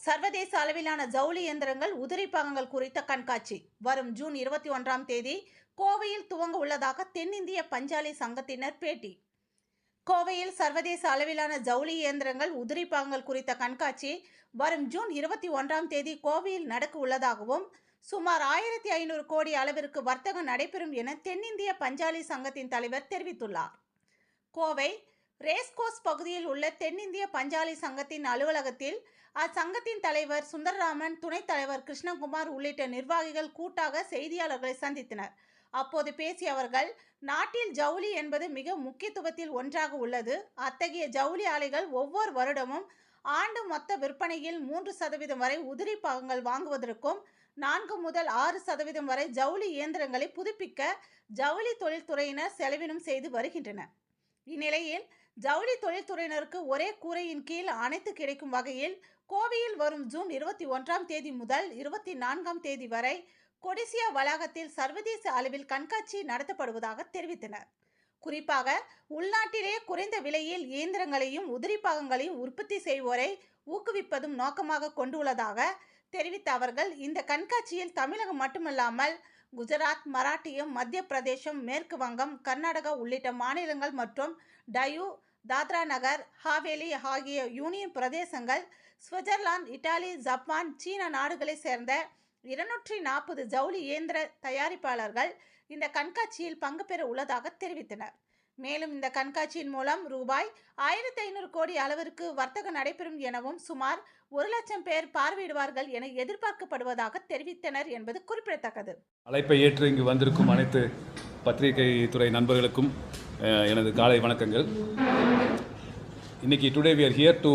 சர்வதேச அளவிலான ஜவுளி இயந்திரங்கள் உதிரி பாகங்கள் குறித்த கண்காட்சி வரும் ஜூன் 21ஆம் தேதி கோவையில் துவங்க உள்ளதாக தென்னிந்திய பஞ்சாலை சங்கத்தினர் பேட்டி. கோவையில் சர்வதேச அளவிலான ஜவுளி இயந்திரங்கள் உதிரி பாகங்கள் குறித்த கண்காட்சி வரும் ஜூன் 21ஆம் தேதி கோவையில் நடக்க உள்ளதாகவும், சுமார் 1500 கோடி அளவிற்கு வர்த்தகம் நடைபெறும் என தென்னிந்திய பஞ்சாலை சங்கத்தின் தலைவர் தெரிவித்துள்ளார். கோவை ரேஸ்கோர்ஸ் பகுதியில் உள்ள தென்னிந்திய பஞ்சாலை சங்கத்தின் அலுவலகத்தில் அச்சங்கத்தின் தலைவர் சுந்தரராமன், துணைத் தலைவர் கிருஷ்ணகுமார் உள்ளிட்ட நிர்வாகிகள் கூட்டாக செய்தியாளர்களை சந்தித்தனர். அப்போது பேசிய அவர்கள், நாட்டில் ஜவுளி என்பது மிக முக்கியத்துவத்தில் ஒன்றாக உள்ளது. அத்தகைய ஜவுளி ஆலைகள் ஒவ்வொரு வருடமும் ஆண்டு மொத்த விற்பனையில் 3% வரை உதிரி பாகங்கள் வாங்குவதற்கும் 4 முதல் 6% வரை ஜவுளி இயந்திரங்களை புதுப்பிக்க ஜவுளி தொழில்துறையினர் செலவினம் செய்து வருகின்றனர். இந்நிலையில் ஜவுளி தொழில்துறையினருக்கு ஒரே கூரையின் கீழ் அனைத்து கிடைக்கும் வகையில் கோவையில் வரும் ஜூன் 21ஆம் தேதி முதல் 24ஆம் தேதி வரை கொடிசியா வளாகத்தில் சர்வதேச அளவில் கண்காட்சி நடத்தப்படுவதாக தெரிவித்தனர். குறிப்பாக உள்நாட்டிலே குறைந்த விலையில் இயந்திரங்களையும் உதிரி பாகங்களையும் உற்பத்தி செய்வோரை ஊக்குவிப்பதும் நோக்கமாக கொண்டுள்ளதாக தெரிவித்த அவர்கள், இந்த கண்காட்சியில் தமிழகம் மட்டுமல்லாமல் குஜராத், மராட்டியம், மத்திய பிரதேசம், மேற்கு வங்கம், கர்நாடகா உள்ளிட்ட மாநிலங்கள் மற்றும் டயூ, தாத்ரா நகர் ஹாவேலி ஆகிய யூனியன் பிரதேசங்கள், சுவிட்சர்லாந்து, இத்தாலி, ஜப்பான், சீன நாடுகளை சேர்ந்த 240 ஜவுளி இயந்திர தயாரிப்பாளர்கள் இந்த கண்காட்சியில் பங்கு பெற உள்ளதாக தெரிவித்தனர். மேலும் இந்த கண்காட்சியின் மூலம் ரூபாய் 1500 கோடி அளவிற்கு வர்த்தகம் நடைபெறும் எனவும், சுமார் 1,00,000 பேர் பார்வையிடுவார்கள் என எதிர்பார்க்கப்படுவதாக தெரிவித்தனர் என்பது குறிப்பிடத்தக்கது. அழைப்பை ஏற்று இங்கு வந்திருக்கும் அனைத்து பத்திரிகை துறை நண்பர்களுக்கும் எனது காலை வணக்கங்கள். இன்னைக்கு today we are here to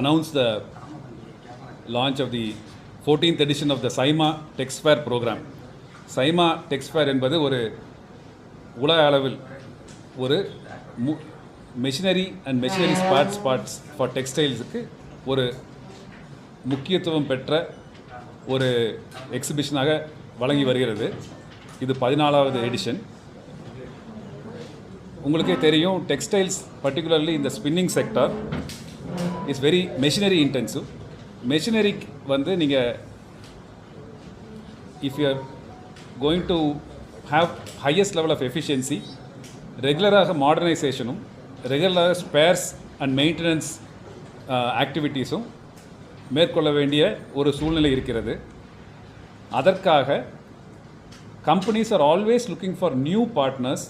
announce the launch of the 14th edition of the SIMA TechSfair program. SIMA TechSfair என்பது ஒரு உலக அளவில் ஒரு machinery and machinery parts for டெக்ஸ்டைல்ஸுக்கு ஒரு முக்கியத்துவம் பெற்ற ஒரு எக்ஸிபிஷனாக வழங்கி வருகிறது. இது 14வது எடிஷன். உங்களுக்கே தெரியும், டெக்ஸ்டைல்ஸ் பர்டிகுலர்லி இந்த spinning sector is very machinery intensive. மெஷினரிக்கு வந்து நீங்கள் if you are going to have highest level of efficiency, ரெகுலராக மாடர்னைசேஷனும் ரெகுலராக ஸ்பேர்ஸ் அண்ட் மெயின்டெனன்ஸ் ஆக்டிவிட்டீஸும் மேற்கொள்ள வேண்டிய ஒரு சூழ்நிலை இருக்கிறது. அதற்காக companies are always looking for new partners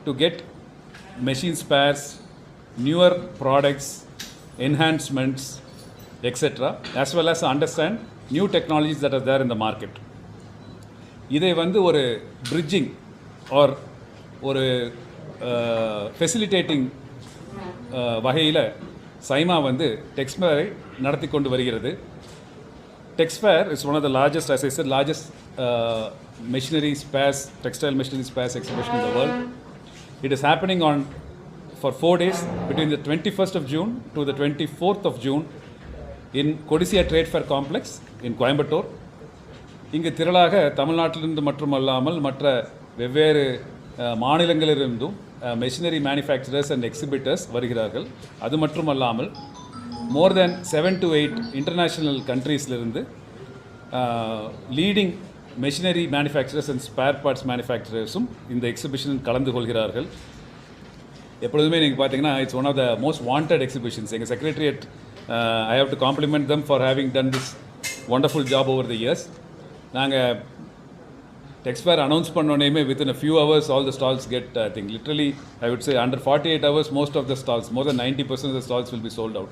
to get machine spares, newer products, enhancements etcetera, as well as understand new technologies that are there in the market. இதை வந்து ஒரு பிரிட்ஜிங் ஆர் ஒரு ஃபெசிலிட்டேட்டிங் வகையில் சைமா வந்து டெக்ஸ்ஃபேரை நடத்தி கொண்டு வருகிறது. Texfair is one of the largest, as I said, largest machinery spares, textile machinery spares exhibition in the world. It is happening for 4 days between the 21st of June to the 24th of June in Kodisia Trade Fair Complex in Coimbatore. இங்கு திரளாக தமிழ்நாட்டிலிருந்து மட்டுமல்லாமல் மற்ற வெவ்வேறு மாநிலங்களிலிருந்தும் machinery manufacturers and exhibitors வருகிறார்கள். அது மட்டுமல்லாமல் மோர் தேன் 7 to 8 இன்டர்நேஷ்னல் கண்ட்ரீஸ்லிருந்து leading machinery manufacturers and spare parts மேனுஃபேக்சரர்ஸும் இந்த எக்ஸிபிஷனில் கலந்து கொள்கிறார்கள். எப்பொழுதுமே நீங்கள் பார்த்தீங்கன்னா it's one of the most wanted exhibitions. எங்கள் secretariat I have to compliment them for having done this wonderful job over the years. நாங்கள் டெக்ஸ்ஃபேர் அனௌன்ஸ் பண்ணோன்னே within a few hours all the stalls get, I think literally I would say under 48 hours most of the stalls, more than 90% of the stalls will be sold out.